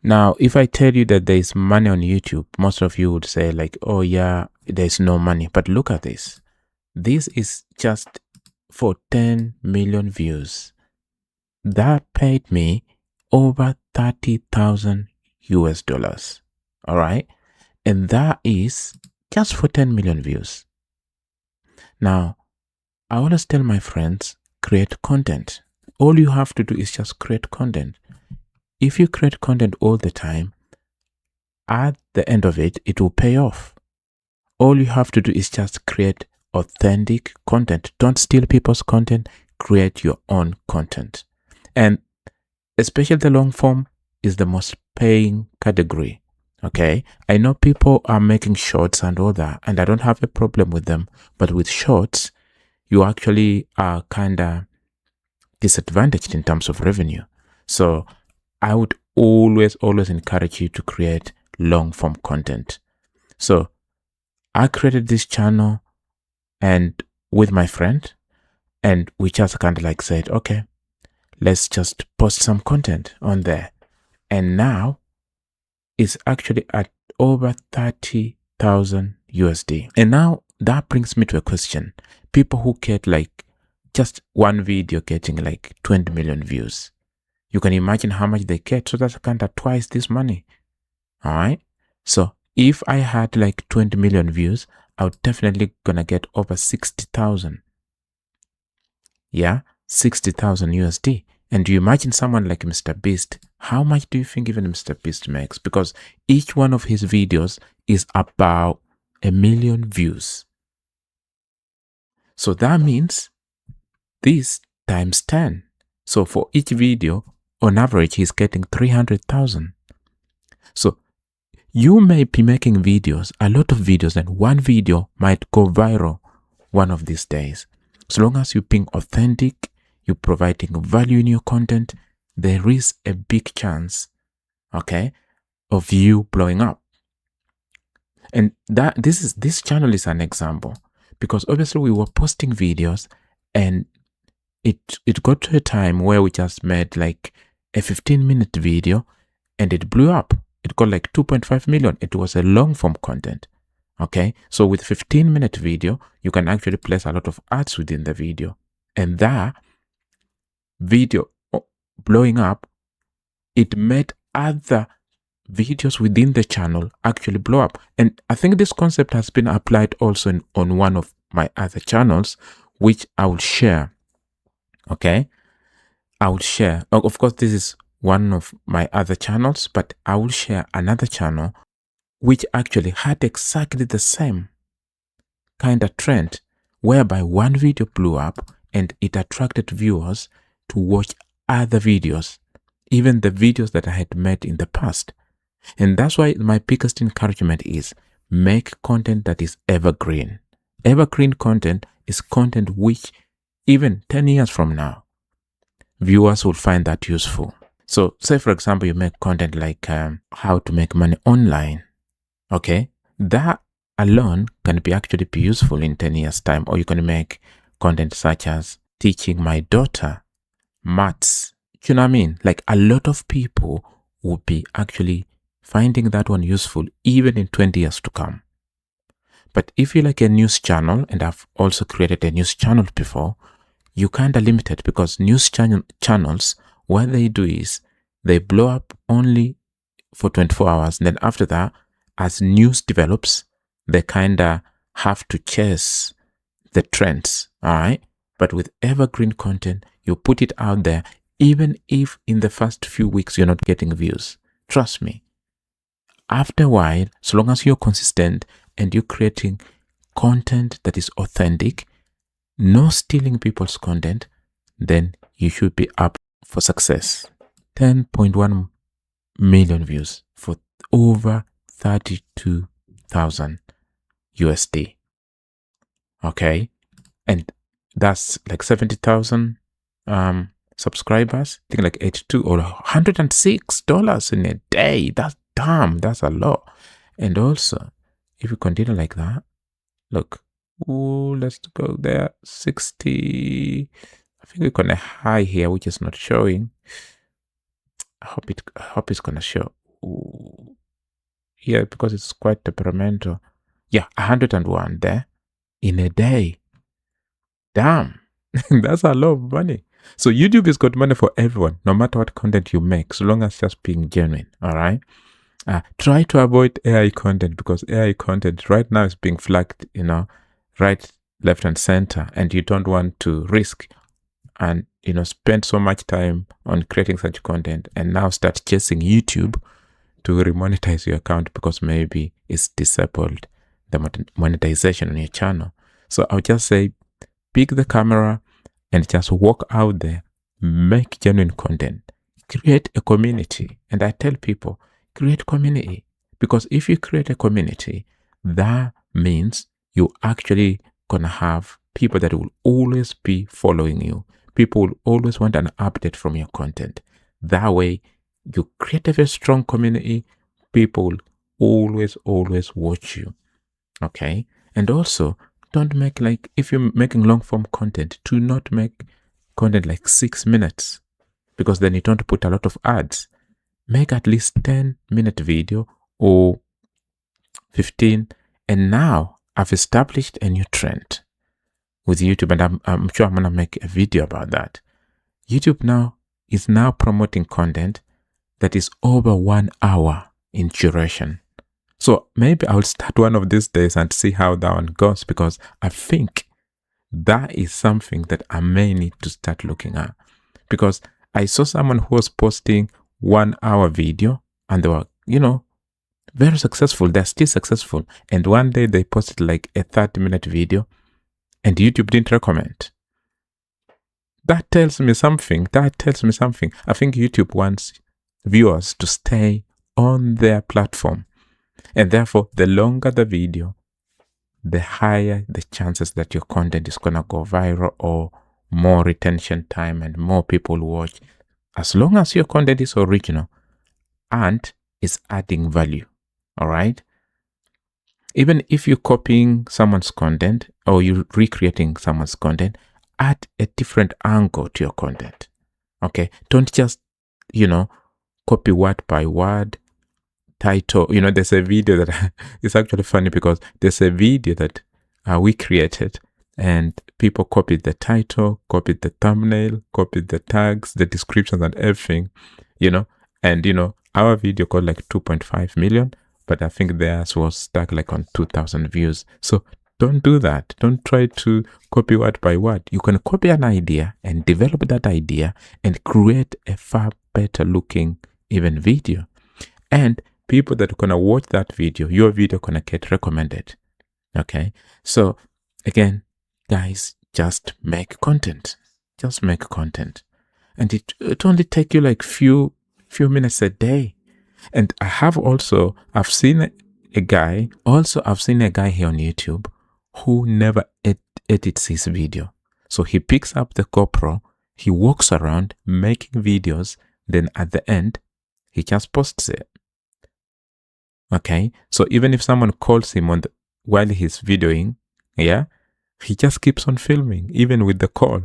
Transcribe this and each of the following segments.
Now, if I tell you that there is money on YouTube, most of you would say like, oh yeah, there's no money. But look at this. This is just for 10 million views. That paid me over 30,000 US dollars. All right. And that is just for 10 million views. Now, I always tell my friends, create content. All you have to do is just create content. If you create content all the time, at the end of it, it will pay off. All you have to do is just create authentic content. Don't steal people's content, create your own content. And especially the long form is the most paying category. Okay, I know people are making shorts and all that, and I don't have a problem with them. But with shorts, you actually are kind of disadvantaged in terms of revenue. So I would always encourage you to create long form content. So I created this channel and with my friend, and we just kind of like said, okay, let's just post some content on there. And now it's actually at over 30,000 USD. And now that brings me to a question. People who get like just one video getting like 20 million views. You can imagine how much they get. So that's kind of twice this money. All right. So if I had like 20 million views, I would definitely gonna get over 60,000. Yeah, 60,000 USD. And do you imagine someone like Mr. Beast? How much do you think even Mr. Beast makes? Because each one of his videos is about 1 million views. So that means this times 10. So for each video, on average, he's getting 300,000. So you may be making videos, a lot of videos, and one video might go viral one of these days. So long as you're being authentic, you're providing value in your content, there is a big chance, okay, of you blowing up. And this channel is an example, because obviously we were posting videos and it got to a time where we just made like a 15-minute video and it blew up. It got like 2.5 million. It was a long form content. Okay. So with 15-minute video, you can actually place a lot of ads within the video. And that video blowing up, it made other videos within the channel actually blow up. And I think this concept has been applied also on one of my other channels, which I will share. Okay. I will share. Of course, this is one of my other channels, but I will share another channel which actually had exactly the same kind of trend, whereby one video blew up and it attracted viewers to watch other videos, even the videos that I had made in the past. And that's why my biggest encouragement is make content that is evergreen. Evergreen content is content which even 10 years from now, viewers will find that useful. So say, for example, you make content like how to make money online. Okay, that alone can actually be useful in 10 years time. Or you can make content such as teaching my daughter maths. You know what I mean? Like a lot of people will be actually finding that one useful even in 20 years to come. But if you like a news channel, and I've also created a news channel before, you kind of limited, because news channels, what they do is they blow up only for 24 hours. And then after that, as news develops, they kind of have to chase the trends. All right. But with evergreen content, you put it out there, even if in the first few weeks you're not getting views. Trust me. After a while, so long as you're consistent and you're creating content that is authentic, no stealing people's content, then you should be up for success. 10.1 million views for over 32,000 USD. Okay. And that's like 70,000 subscribers. I think like 82 or $106 in a day. That's damn, that's a lot. And also, if you continue like that, look, ooh, let's go there. 60. I think we're gonna high here, which is not showing. I hope it's gonna show. here because it's quite temperamental. Yeah, 101 there in a day. Damn, that's a lot of money. So YouTube has got money for everyone, no matter what content you make, so long as it's just being genuine. All right. Try to avoid AI content, because AI content right now is being flagged, right, left, and center, and you don't want to risk and spend so much time on creating such content and now start chasing YouTube to remonetize your account because maybe it's disabled the monetization on your channel. So I'll just say, pick the camera and just walk out there, make genuine content, create a community. And I tell people, create community, because if you create a community, that means you actually gonna have people that will always be following you. People will always want an update from your content. That way, you create a very strong community. People will always watch you. Okay. And also, don't make, like, if you're making long form content, do not make content like 6 minutes, because then you don't put a lot of ads. Make at least 10-minute video or 15. And now I've established a new trend with YouTube, and I'm sure I'm going to make a video about that. YouTube now is promoting content that is over 1 hour in duration. So maybe I'll start one of these days and see how that one goes, because I think that is something that I may need to start looking at. Because I saw someone who was posting 1 hour video and they were, very successful. They're still successful. And one day they posted like a 30-minute video and YouTube didn't recommend. That tells me something. I think YouTube wants viewers to stay on their platform. And therefore, the longer the video, the higher the chances that your content is going to go viral, or more retention time and more people watch, as long as your content is original and is adding value. All right. Even if you're copying someone's content or you're recreating someone's content, add a different angle to your content. Okay. Don't just, copy word by word, title. There's a video that it's actually funny, because there's a video that we created and people copied the title, copied the thumbnail, copied the tags, the descriptions and everything, and our video got like 2.5 million, but I think theirs was stuck like on 2,000 views. So don't do that. Don't try to copy word by word. You can copy an idea and develop that idea and create a far better looking even video. And people that are going to watch that video, your video going to get recommended. Okay. So again, guys, just make content. Just make content. And it only take you like few minutes a day. And I've seen a guy here on YouTube who never edits his video. So he picks up the GoPro, he walks around making videos, then at the end, he just posts it. Okay, so even if someone calls him while he's videoing, he just keeps on filming, even with the call.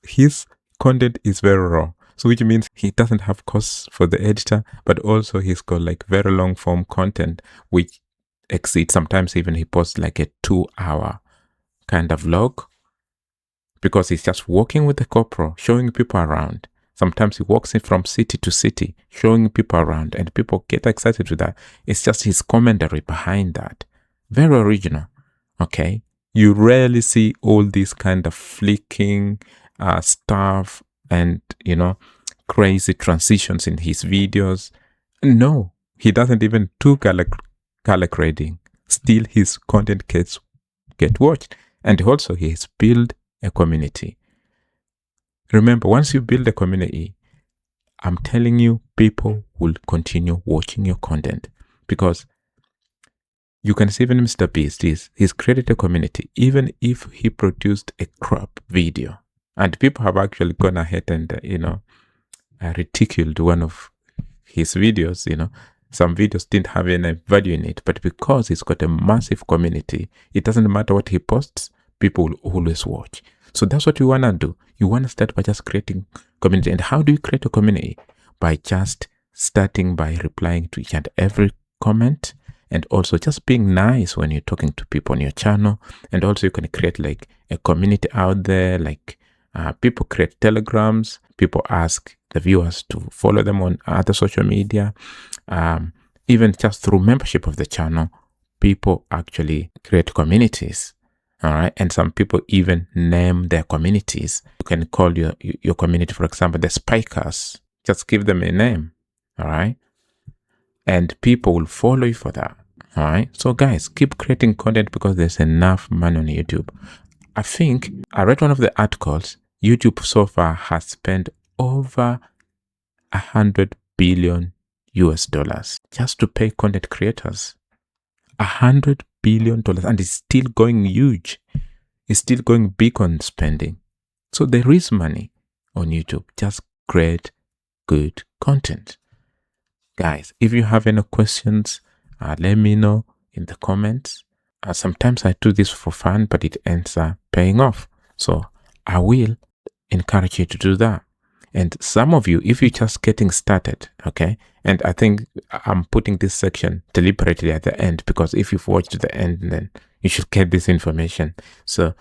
His content is very raw, so which means he doesn't have costs for the editor, but also he's got like very long form content, which exceeds, sometimes even he posts like a 2-hour kind of vlog, because he's just walking with the GoPro, showing people around. Sometimes he walks in from city to city, showing people around, and people get excited with that. It's just his commentary behind that. Very original. Okay. You rarely see all these kind of flicking stuff and, crazy transitions in his videos. No, he doesn't even do color grading. Still, his content get watched. And also, he has built a community. Remember, once you build a community, I'm telling you, people will continue watching your content, because you can see even Mr. Beast, he's created a community, even if he produced a crap video. And people have actually gone ahead and, ridiculed one of his videos, Some videos didn't have any value in it, but because he's got a massive community, it doesn't matter what he posts, people will always watch. So that's what you want to do. You want to start by just creating community. And how do you create a community? By just starting by replying to each and every comment, and also just being nice when you're talking to people on your channel. And also you can create like a community out there, like people create telegrams, people ask the viewers to follow them on other social media. Even just through membership of the channel, people actually create communities. All right. And some people even name their communities. You can call your community, for example, the Spikers. Just give them a name. All right. And people will follow you for that. All right. So guys, keep creating content because there's enough money on YouTube. I think I read one of the articles. YouTube so far has spent over 100 billion US dollars just to pay content creators. $100 billion, and it's still going huge. It's still going big on spending. So there is money on YouTube. Just create good content. Guys, if you have any questions, let me know in the comments. Sometimes I do this for fun, but it ends up paying off. So I will encourage you to do that. And some of you, if you're just getting started, okay, and I think I'm putting this section deliberately at the end because if you've watched to the end, then you should get this information. So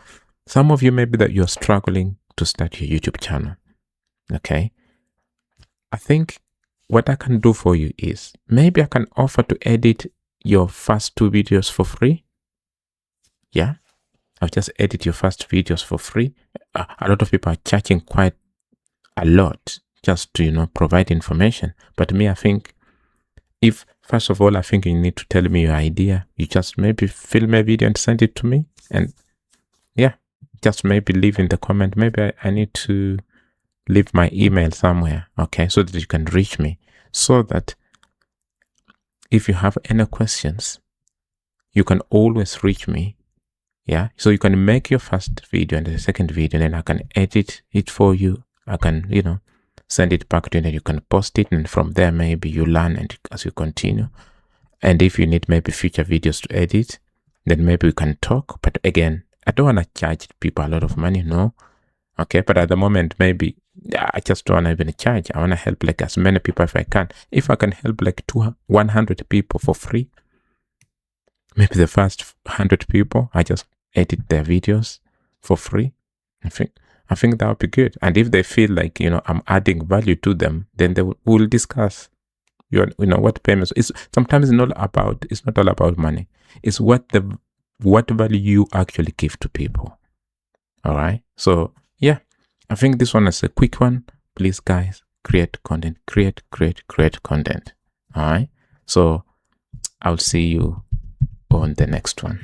some of you maybe that you're struggling to start your YouTube channel, okay. I think what I can do for you is maybe I can offer to edit your first 2 videos for free. Yeah, I'll just edit your first videos for free. A lot of people are charging quite a lot just to, provide information. But me, I think first of all, I think you need to tell me your idea. You just maybe film a video and send it to me. And yeah, just maybe leave in the comment. Maybe I need to leave my email somewhere, okay, so that you can reach me, so that if you have any questions, you can always reach me. Yeah, so you can make your first video and the second video, and then I can edit it for you. I can, send it back to you, and you can post it, and from there maybe you learn and as you continue. And if you need maybe future videos to edit, then maybe we can talk. But again, I don't want to charge people a lot of money, no. Okay, but at the moment, maybe I just don't want to even charge. I want to help like as many people if I can. If I can help like 100 people for free, maybe the first 100 people, I just edit their videos for free. I think that would be good. And if they feel like, I'm adding value to them, then we'll discuss, what payments is. Sometimes it's not all about money. It's what value you actually give to people. All right. So yeah, I think this one is a quick one. Please guys, create content, create content. All right. So I'll see you on the next one.